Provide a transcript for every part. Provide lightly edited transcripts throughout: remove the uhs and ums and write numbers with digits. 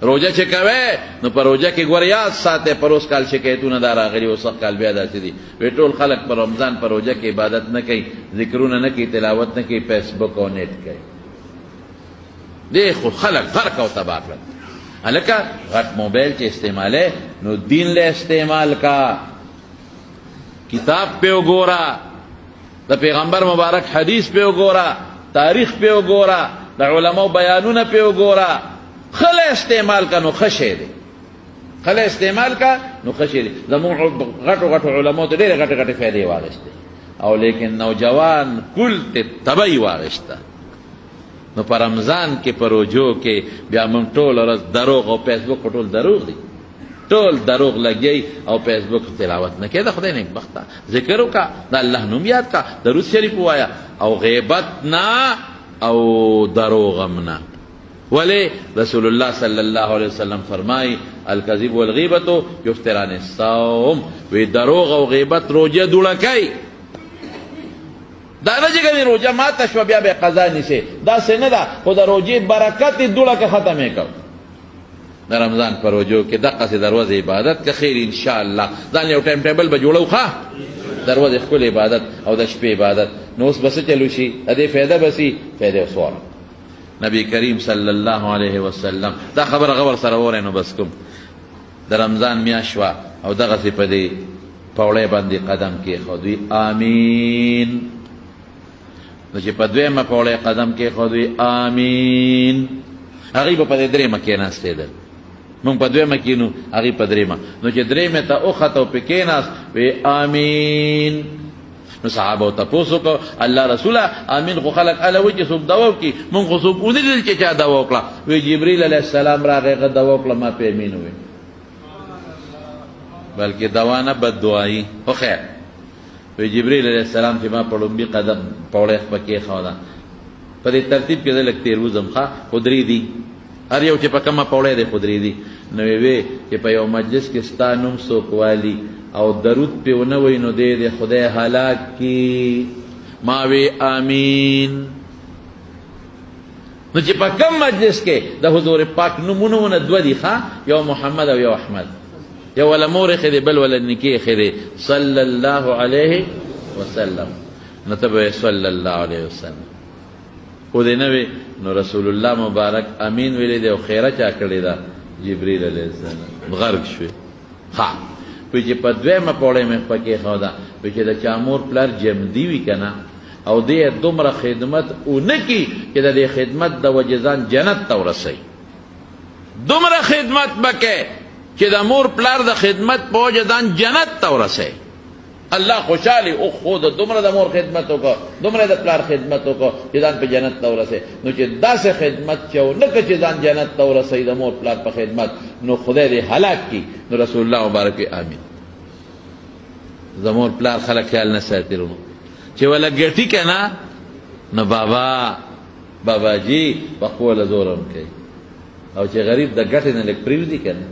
روجه چې کوئ نو په روجه کې ګوره یاد ساتئ پر اوس کال شکایتونه دا راغلي اوس کال بیا داسې دي وایي ټول خلک په رمضان په روجه کې عبادت نه کوي ذکرونه نه کوي تلاوت نه کوي فیسبک او نیټ کوي دی خو خلک غرق او تباه کړل هلکه غټ موبایل چې استعمالوي نو دین له استعمال کا کتاب پہ وګوره د پیغمبر مبارک حدیث پہ وګوره تاریخ پہ وګوره د علماء بیانونه پہ وګوره خله استعمال کا نو خشه دی خله استعمال کا نو خشه دی زمون غټو غټو علماء ته ډېرې غټې غټې فایدې واغېستې او لیکن نوجوان کل ته تبی واغېسته نو په رمضان کې په روجو کې بیا موږ ټول ورځ دروغ او فیسبک ټول دروغ دی ټول دروغ لګي او فیسبک تلاوت نه کوي د خدای نیکبخته ذکر وکړه د الله نوم یاد کړه درود شریف ووایه او غیبت نه او دروغ هم نه ولی رسول الله صلی الله علیه وسلم فرمای الکذب والغیبت یفتران الصوم وی دروغ او غیبت روجه دوړه کوي دا نه چې کوي روجه ماته شوه بیا به قضا نیسي داسې نه ده خو د روجې برکت یې دوړه که ختمې کوو د رمضان په روجو کې دقسې دروازه عبادت که خیر انشاءالله ځان یو ټایم ټیبل به جوړو ښه دروازې ښکلې عبادت او د شپې عبادت نو اوس به څه چلو شي د دې فایده به سي فایده وسواره نبی کریم صلی الله علیه وسلم دا خبره غور سره وره نو بس کوم د رمضان میاشت وه او دغسې په دې پوړۍ باندې قدم کېښودوي آمین نو چې په دویمه پوړۍ قدم کېښودوي آمین هغوی به په دې درېیمه کېناستېدل مونږ په دویمه کېنو هغوی په درېیمه نو چې درېیمې ته وخته او پې کېناست وی آمین نو صحابه تپوس وکړو الله رسوله امین خو خلک هله وایي چې څوک دوا وکړي مونږ خو څوک ونه لیدل چې چا دوا وکړه وی جبریل علیه السلام راغی هغه دوا وکړه ما پې امین وویل بلکې دوا نه بد دعایي خو خیر وی جبریل علیه السلام چې ما په لومبي قدم پوړۍ خپه کېښوده په دې ترتیب کې زه لږ تېر وځم ښه خو درې دي هر یو چې په کومه پوړۍ دی خو درې دي نو وی چې په یو مجلس کې ستا نوم څوک والي او درود پې ونه وی نو دی د خدای هلاک کی ما وی آمین نو چې په کم مجلس کې د حضور پاک نومونه ونه دوه دي ښه یو محمد او یو احمد یو ولا مور ایښی دی بل ولا نکي ایښی دی صلی الله علیه وسلم نو ته به صلی الله علیه وسلم خو دې نه وي نو رسول الله مبارک امین ویلی دی او خیره چا کړې ده جبریل علیه السلام غرق شوې ښه وی چې په دویمه پوړۍ مې خپه کېښوده وی چې د چا مور پلار جمدي وي که نه او دی دومره خدمت ونه کي چې د دې خدمت د وجې ځان جنت ته ورسوي دومره خدمت به کوې چې د مور پلار د خدمت په وجې ځان جنت ته ورسوي الله خوشحالي او خو د دومره د مور خدمت وکړه دومره د پلار خدمت وکړه چې ځان په جنت ته ورسوي نو چې داسې خدمت چې ونه کړه چې ځان جنت ته ورسوي د مور پلار په خدمت نو خدای دې هلاک کړي نو رسول الله مبارک آمین زمور پلار خلک خیال نه ساتي رونو چې ولا ګټي که نه نو باباجي په خپله زور هم کوي او چې غریب د ګټې نه لږ پرېوځي که نه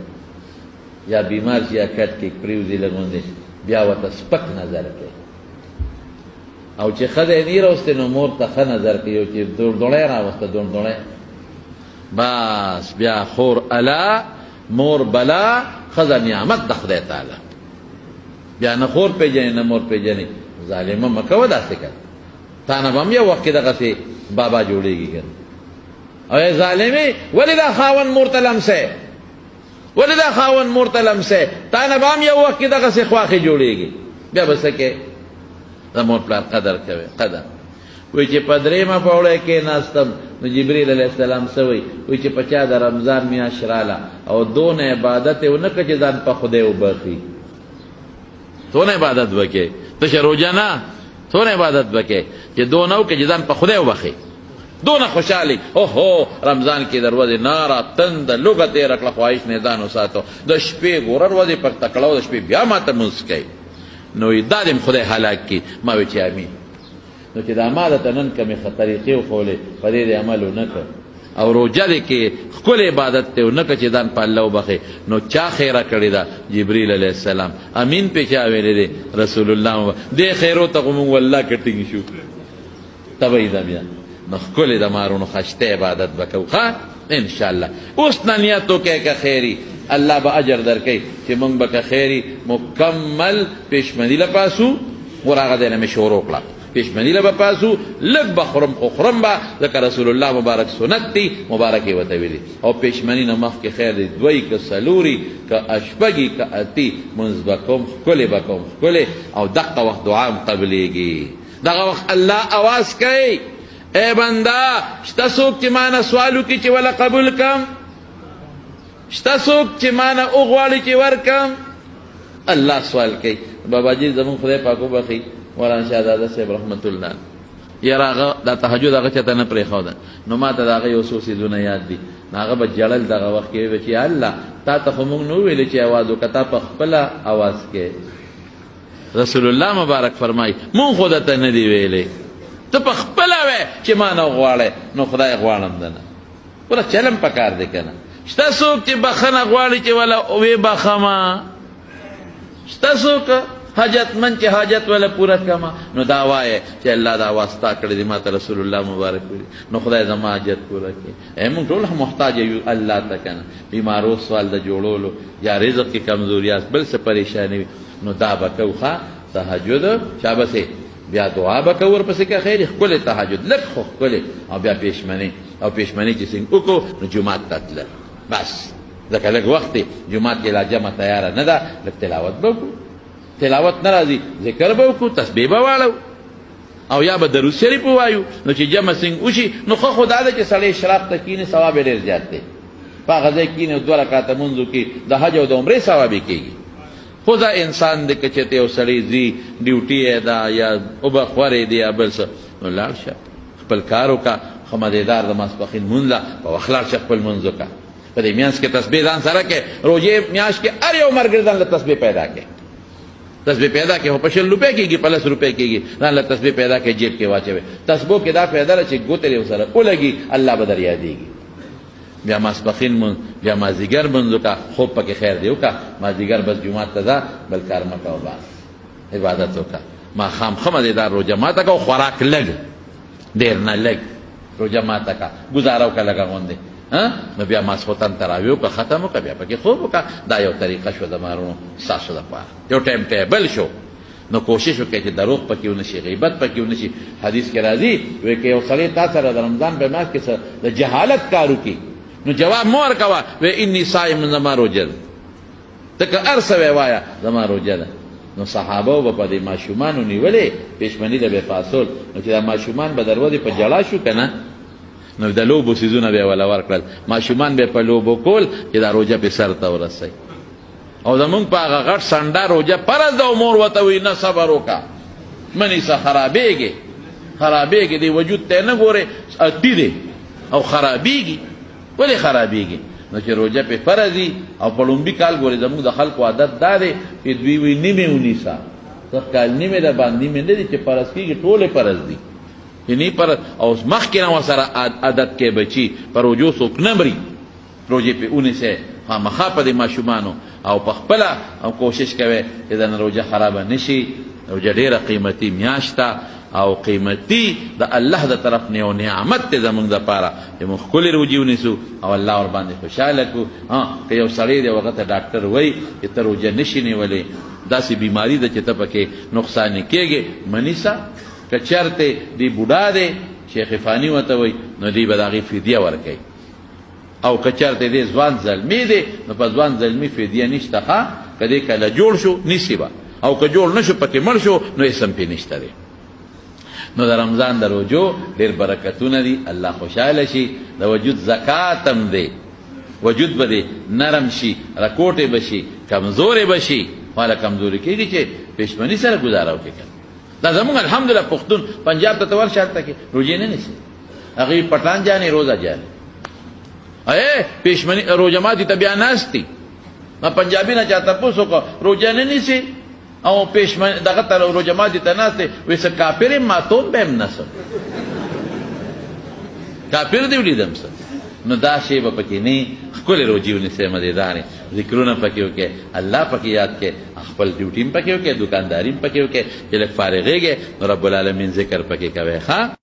یا بیمار شي یا کټ کې پرېوځي لږ غوندې بیا ورته سپک نظر کوي او چې ښځه یې نه راوستې نو مور ته ښه نظر کوي او چې دوړدوړی راوسته دوړدوړی بس بیا خور الا مور بلا ښځه نعمت د خدای تعالی بیا نه خور پېژنې نه مور پېژنې ظالمه مه کوه داسې که تا نه به هم یو وخت کې دغسې بابا جوړېږي که او ای ظالمې ولې دا خاوند مور ته لمسی ولې دا خاوند مور ته لمسی تا نه به هم یو وخت کې دغسې خواښې جوړېږي بیا به څه کې د مور پلار قدر کوي قدر وی چې په درېیمه پوړۍ کېناستم نو جبریل علیه السلام څه وی وی چې په چا د رمضان میاشت راله او دونه عبادت یې ونه کړه چې ځان په خدای وبخي څونه عبادت وکړې تشه روژه نه څونه عبادت وکړې چې دونه وکړې چې ځان په خدای وبخي دونه خوشحالي اوهو رمضان کې د ورځې ناره تنده لوږه تېره کړه خواهش نه ځان وساتو د شپې ګوره ورځې پر تکړه د شپې بیا ماته لمونځ کوي نو دا دې خدای هلاک کړي ما وی چې امین نو چې دا ما درته نن کمې طریقې وښولې په دې دې عمل ونه کړ او روژه دې کې ښکلی عبادت دی ونه کړه چې ځان په الله وبخې نو چا خیره کړې ده جبریل علیه السلام امین پې چا ویلی دی رسول الله دې خیرو ته خو مونږ والله که ټینګ شو تبه یې ده بیا نو ښکلې د مارونو خشته عبادت به کوو ښه انشاءالله. اوس نه نیت وکړئ که خیري، الله به اجر درکوي چې موږ به که خیري مکمل پیشمني له پاسو. ور هغه دی نه مې شروع کړه، پیشمني له به پاسو، لږ به خورم خو خورم به، ځکه رسول الله مبارک سنت دی مبارک یې ورته ویلي. او پیشمني نه مخکې خیر دی دوی که څلوري که اشپږي که اتي مونځ به کوم، ښکلې به کوم ښکلې، او دقه وخت دعا هم قبلېږي. دغه وخت الله اواز کوي ای بنده شته څوک چې ما نه سوال وکړي چې وله قبول کم؟ شته څوک چې ما نه وغواړي چې ورکم؟ الله سوال کوي. باباجي زمونږ خدای پاک وبخي مولانا شهزاده صاحب رحمت الله، یاره هغه دا تهجد هغه چاته نه پرېښوده، نو ما ته د هغه یو څو څیزونه یاد دي. نو هغه به جړل دغه وخت کې ویل چې الله تا ته خو موږ نه وویلې چې اواز وکړه، تا په خپله اواز کې. رسول الله مبارک فرمایي مونږ خو درته نه دي ویلې، ته په خپله وی چې ما نه غواړې، نو خدای غواړم ده نه. پوره چلم پکار دی که نه؟ شته څوک چې بخښنه غواړي چې وله وې بخښمه؟ شته څوک حاجتمند چې حاجت وله پوره کما؟ نو دا وایه چې الله دا واسطه کړې دي ما ته رسول الله مبارک ویلي، نو خدای زما حاجت پوره کړي. موږ ټول محتاج یو الله ته که نه؟ بیمارو سوال د جوړولو یا رزق کې کمزوریاست بل څه پریشاني وي، نو دا به کوو ښه تهجد شابسې، بیا دعا به کوو ورپسې که خیر ښکلې تهجد لږ خو ښکلې، او بیا پیشمنۍ. او پیشمنۍ چې څنګه وکړو نو جومات ته تله بس، ځکه لږ وخت دی جومات کې لا جمع تیاره نه ده، لږ تلاوت به وکړو، تلاوت نه راځي ذکر به وکړو، تسبیح به واړو، او یا به درود شریف ووایو. نو چې جمع څنګه وشي نو ښه خو دا ده چې سړی اشراق ته کښېني ثواب یې ډېر زیات دی. په هغه ځای کښېني او 2 رکعته مونځو کې د حج او د عمرې ثواب یې کېږي. خو دا انسان دی که چېرته یو سړی ځي ډیوټي یې ده یا اوبه خورې دی یا بل څه، نو لاړ شه خپل کار وکړه، ښه مزېدار د ماسپښین مونځ له په وخت لاړ شه خپل مونځ وکړه. په دې میانځ کې تسبیح ځان سره کې، روژې میاشت کې هر یو مرګري ځان له تسبیح پیدا کې، تسبیح پیدا کې خو په 100 روپۍ کېږي، په 10 روپۍ کېږي، ځان له تسبیح پیدا کې جیب کې واچوي. تسبیح کې دا فایده ده چې ګوتې یې ورسره ولګي الله به در یادېږي. بیا ماسپښین مونځ، بیا مازدیګر مونځ وکړه، خوب پکې خیر دی وکړه، مازدیګر بس جومات ته ځه بل کار مه کوه، بس عبادت وکړه. ماښام ښه مزېدار روژه ماته کړه، خوراک لږ ډېر نه لږ روژه ماته کړه، ګزاره وکړه لږه غوندې، نو بیا ماسخوتن تراویح وکړه، ختم وکړه، بیا پکې خوب وکړه. دا یو طریقه شو د مارونو ستاسو دپاره، یو ټایم ټیبل شو. نو کوشش وکړئ چې دروغ پکې ونه شي، غیبت پکې ونه شي. حدیث کې راځي وایي که یو سړی تا سره د رمضان په میاشت کې د جهالت کار وکړي نو جواب مه ورکوه وایي اني صائم، زما روژه ده، ته که هر څه وایه زما روژه ده. نو صحابه به په دې ماشومانو نیولې پیشمني د بې پاسول، نو چې دا ماشومان به در ودې په جړا شو که نه، نو د لوبو څیزونه به یې وله ورکړل، ماشومان به یې په لوبو کول چې دا روژه پې سر ته ورسوي. او زمونږ په هغه غټ سنډه روژه فرض ده او مور ورته وایي نه صبر وکړه مه نیسه، خرابېږي خرابېږي، دی وجود ته یې نه ګورې اټي دی او خرابېږي. ولې خرابېږي؟ نو چې روژه پې فرض وي او په لومبي کال ګورې زمونږ د خلکو عادت دا دی چې دوی وایي نیمې ونیسه، سخ کال نیمې ده باندې نیمې نه دي چې فرض کېږي، ټولې فرض دي یعنی پر او مخکې نه ورسره عادت کې بچي په روژو څوک نه مري، روژې پې ونیسئ خامخا په دې ماشومانو، او په خپله کوشش کوئ چې د روژه خرابه نه شي. روژه ډېره قیمتي میاشت ده او قیمتي د الله د طرف نه یو نعمت دی زمونږ دپاره چې موږ ښکلې روژې ونیسو او الله ورباندې خوشحاله کړو. که یو سړی دی هغه ته ډاکټر وایي چې ته روژه نشي نیولی، داسې بیماري ده چې ته پکې نقصاني کېږې، مه نیسه. که چېرته دی بوډا دی شیخ فانی ورته وایي نو دی به د هغې فدیه ورکوي، او که چېرته دی ځوان زلمي دی نو په ځوان زلمي فدیه نشته، ښه که دی کله جوړ شو نیسي به، او که جوړ نه شو پکې مړ شو نو اسم پې نشته دی. نو د رمضان د روژو ډېر برکتونه دي، الله خوشحاله شي. د وجود زکات هم دی، وجود به دی نرم شي، رکوټې به شي، کمزورې به شي. والا کمزوري کېږي چې پېشمني سره ګزاره وکړي. دا زمونږ الحمدلله پښتون پنجاب ته ته ورشه هلته کې روژې نه نیسي، هغوی پټان جانې روزه جانې پېشمني روژه ماتي ته بیا ناست دي. ما پنجابي نه چا تپوس وکړه روژه نه نیسي او پېشمني دغه ته روژه ماتي ته ناست دی، وایي څه کافر یم ماتوم به هم نسم، کافر دې ولیدم څه. نو دا شی به پکې نه ښکلې روژې ونیسئ، مزېدارې ذکرونه پکې وکړئ، الله پکې یاد کړئ، خپل ډیوټي هم پکې وکړئ، دکانداري هم پکې وکړئ، چې لږ فارغېږئ نو رب العالمین ذکر پکې کوئ. ښه